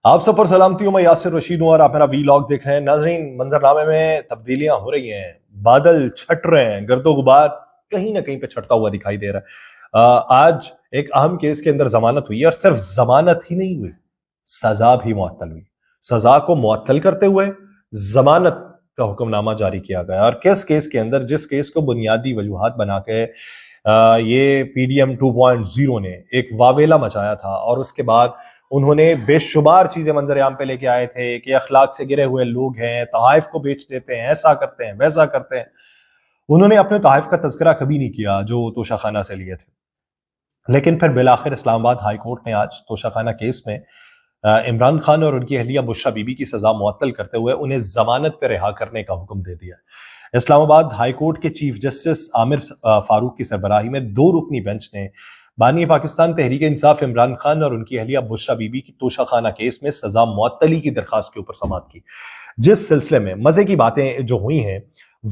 آپ سب پر سلامتی ہوں، میں یاسر رشید ہوں اور آپ میرا ویلاگ دیکھ رہے ہیں۔ ناظرین، منظرنامے میں تبدیلیاں ہو رہی ہیں، بادل چھٹ رہے ہیں، گرد و غبار کہیں نہ کہیں پہ چھٹتا ہوا دکھائی دے رہا ہے۔ آج ایک اہم کیس کے اندر ضمانت ہوئی ہے، اور صرف ضمانت ہی نہیں ہوئی، سزا بھی معطل ہوئی۔ سزا کو معطل کرتے ہوئے ضمانت کا حکم نامہ جاری کیا گیا، اور کس کیس کے اندر، جس کیس کو بنیادی وجوہات بنا کے یہ پی ڈی ایم 2.0 نے ایک واویلا مچایا تھا، اور اس کے بعد انہوں نے بے شمار چیزیں منظر عام پہ لے کے آئے تھے کہ اخلاق سے گرے ہوئے لوگ ہیں، تحائف کو بیچ دیتے ہیں، ایسا کرتے ہیں ویسا کرتے ہیں۔ انہوں نے اپنے تحائف کا تذکرہ کبھی نہیں کیا جو توشہ خانہ سے لیے تھے، لیکن پھر بالآخر اسلام آباد ہائی کورٹ نے آج توشہ خانہ کیس میں عمران خان اور ان کی اہلیہ بشریٰ بی بی کی سزا معطل کرتے ہوئے انہیں ضمانت پہ رہا کرنے کا حکم دے دیا۔ اسلام آباد ہائی کورٹ کے چیف جسٹس عامر فاروق کی سربراہی میں 2 رکنی بینچ نے بانی پاکستان تحریک انصاف عمران خان اور ان کی اہلیہ بشریٰ بی بی کی توشہ خانہ کیس میں سزا معطلی کی درخواست کے اوپر سماعت کی، جس سلسلے میں مزے کی باتیں جو ہوئی ہیں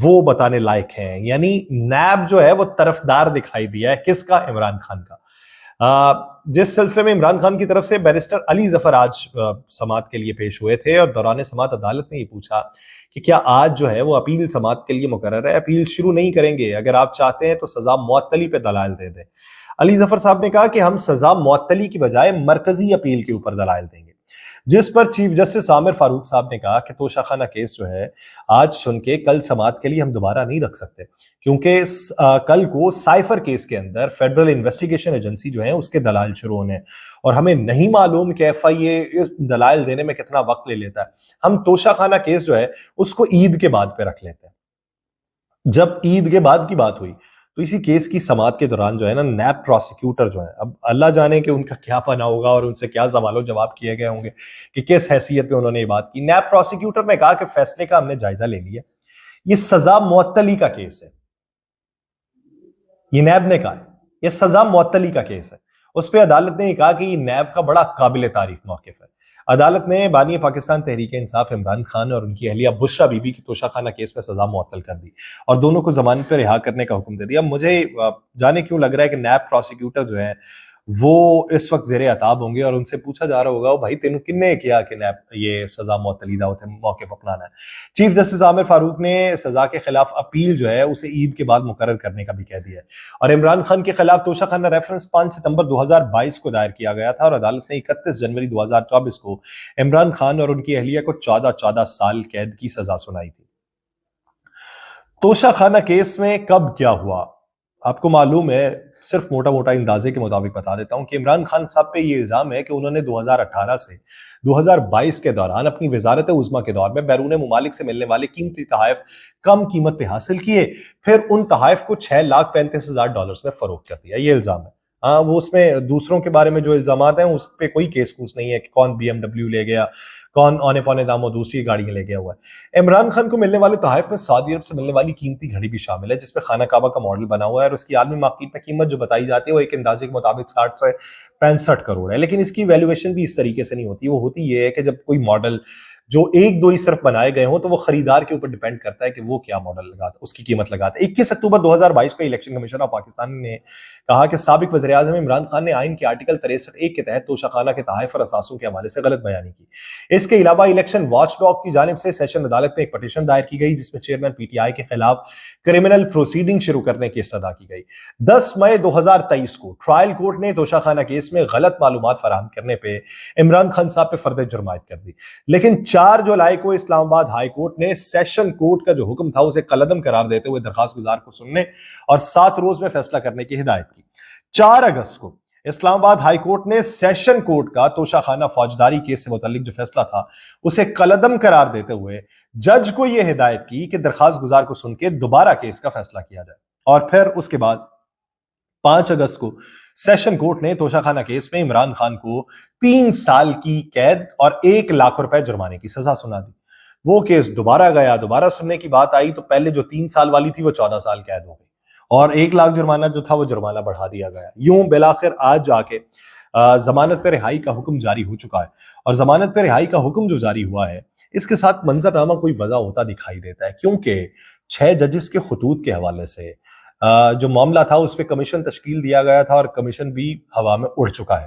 وہ بتانے لائق ہیں۔ یعنی نیب جو ہے وہ طرفدار دکھائی دیا ہے، کس کا؟ عمران خان کا۔ جس سلسلے میں عمران خان کی طرف سے بیرسٹر علی ظفر آج سماعت کے لیے پیش ہوئے تھے، اور دوران سماعت عدالت نے یہ پوچھا کہ کیا آج جو ہے وہ اپیل سماعت کے لیے مقرر ہے؟ اپیل شروع نہیں کریں گے، اگر آپ چاہتے ہیں تو سزا معطلی پہ دلائل دے دیں۔ علی ظفر صاحب نے کہا کہ ہم سزا معطلی کی بجائے مرکزی اپیل کے اوپر دلائل دیں گے، جس پر چیف جسٹس عامر فاروق صاحب نے کہا کہ توشہ خانہ کیس جو ہے آج سن کے کل سماعت کے لیے ہم دوبارہ نہیں رکھ سکتے، کیونکہ کل کو سائفر کیس کے اندر فیڈرل انویسٹیگیشن ایجنسی جو ہے اس کے دلائل شروع ہونے ہیں، اور ہمیں نہیں معلوم کہ ایف آئی اے اس دلائل دینے میں کتنا وقت لے لیتا ہے۔ ہم توشہ خانہ کیس جو ہے اس کو عید کے بعد پہ رکھ لیتے ہیں۔ جب عید کے بعد کی بات ہوئی تو اسی کیس کی سماعت کے دوران جو ہے نا، نیب پروسیکیوٹر جو ہیں، اب اللہ جانے کہ ان کا کیا بنا ہوگا اور ان سے کیا سوال و جواب کیے گئے ہوں گے کہ کس حیثیت پہ انہوں نے یہ بات کی۔ نیب پروسیکیوٹر نے کہا کہ فیصلے کا ہم نے جائزہ لے لیا، یہ سزا معطلی کا کیس ہے، یہ نیب نے کہا ہے یہ سزا معطلی کا کیس ہے۔ اس پہ عدالت نے یہ کہا کہ یہ نیب کا بڑا قابل تعریف موقف ہے۔ عدالت نے بانی پاکستان تحریک انصاف عمران خان اور ان کی اہلیہ بشریٰ بی بی کی توشہ خانہ کیس میں سزا معطل کر دی اور دونوں کو ضمانت پہ رہا کرنے کا حکم دے دیا۔ مجھے جانے کیوں لگ رہا ہے کہ نیب پروسیکیوٹر جو ہیں وہ اس وقت زیر عتاب ہوں گے، اور ان سے پوچھا جا رہا ہوگا بھائی تینوں کن نے کیا کہ نیب یہ سزا معطلی دا موقف اپنانا ہے۔ چیف جسٹس عامر فاروق نے سزا کے خلاف اپیل جو ہے اسے عید کے بعد مقرر کرنے کا بھی کہہ دیا ہے، اور عمران خان کے خلاف توشہ خانہ ریفرنس 5 ستمبر 2022 کو دائر کیا گیا تھا، اور عدالت نے 31 جنوری 2024 کو عمران خان اور ان کی اہلیہ کو 14 سال قید کی سزا سنائی تھی۔ توشہ خانہ کیس میں کب کیا ہوا آپ کو معلوم ہے، صرف موٹا موٹا اندازے کے مطابق بتا دیتا ہوں کہ عمران خان صاحب پہ یہ الزام ہے کہ انہوں نے 2018 سے 2022 کے دوران اپنی وزارت عظمیٰ کے دور میں بیرون ممالک سے ملنے والے قیمتی تحائف کم قیمت پہ حاصل کیے، پھر ان تحائف کو $6,35,000 میں فروخت کر دیا، یہ الزام ہے۔ وہ اس میں دوسروں کے بارے میں جو الزامات ہیں اس پہ کوئی کیس کوس نہیں ہے کہ کون بی ایم ڈبلیو لے گیا، کون اونے پونے داموں دوسری گاڑیاں لے گیا ہوا ہے۔ عمران خان کو ملنے والے تحائف میں سعودی عرب سے ملنے والی قیمتی گھڑی بھی شامل ہے، جس پہ خانہ کعبہ کا ماڈل بنا ہوا ہے، اور اس کی عالمی مارکیٹ میں قیمت جو بتائی جاتی ہے وہ ایک اندازے کے مطابق 60 سے 65 کروڑ ہے، لیکن اس کی ویلیویشن بھی اس طریقے سے نہیں ہوتی۔ وہ ہوتی یہ ہے کہ جب کوئی ماڈل جو 1-2 ہی صرف بنائے گئے ہوں تو وہ خریدار کے اوپر ڈیپینڈ کرتا ہے کہ وہ کیا ماڈل لگاتا ہے، اس کی قیمت لگاتا ہے۔ 21 اکتوبر 2022 کو الیکشن کمیشن آف پاکستان نے کہا کہ سابق وزیر اعظم عمران خان نے آئین کے آرٹیکل 63(1) کے تحت توشہ خانہ کے تحائف اور اثاثوں کے حوالے سے غلط بیانی کی۔ اس کے علاوہ الیکشن واچ ڈاگ کی جانب سے سیشن عدالت میں ایک پٹیشن دائر کی گئی، جس میں چیئرمین پی ٹی آئی کے خلاف کرمنل پروسیڈنگ شروع کرنے کی استدعا کی گئی۔ 10 مئی 2023 کو ٹرائل کورٹ نے توشہ خانہ کیس میں غلط معلومات فراہم کرنے پہ عمران خان صاحب پہ فرد جرم عائد کر دی، لیکن 4 جولائی کو اسلام آباد ہائی کورٹ نے سیشن کورٹ کا جو حکم تھا اسے کالعدم قرار دیتے ہوئے درخواست گزار کو سننے اور 7 روز میں فیصلہ کرنے کی ہدایت کی۔ 4 اگست کو اسلام آباد ہائی کورٹ نے سیشن کورٹ کا توشہ خانہ فوجداری کیس سے متعلق جو فیصلہ تھا اسے کالعدم قرار دیتے ہوئے جج کو یہ ہدایت کی کہ درخواست گزار کو سن کے دوبارہ کیس کا فیصلہ کیا جائے، اور پھر اس کے بعد 5 اگست کو سیشن کورٹ نے توشہ خانہ کیس میں عمران خان کو 3 سال کی قید اور 1 لاکھ روپے جرمانے کی سزا سنا دی۔ وہ کیس دوبارہ گیا، دوبارہ سننے کی بات آئی تو پہلے جو 3 سال والی تھی وہ 14 سال قید ہو گئی، اور 1 لاکھ جرمانہ جو تھا وہ جرمانہ بڑھا دیا گیا۔ یوں بالآخر آج جا کے ضمانت پہ رہائی کا حکم جاری ہو چکا ہے، اور ضمانت پہ رہائی کا حکم جو جاری ہوا ہے اس کے ساتھ منظرنامہ کوئی وضع ہوتا دکھائی دیتا ہے، کیونکہ 6 ججز کے خطوط کے حوالے سے جو معاملہ تھا اس پہ کمیشن تشکیل دیا گیا تھا، اور کمیشن بھی ہوا میں اڑ چکا ہے۔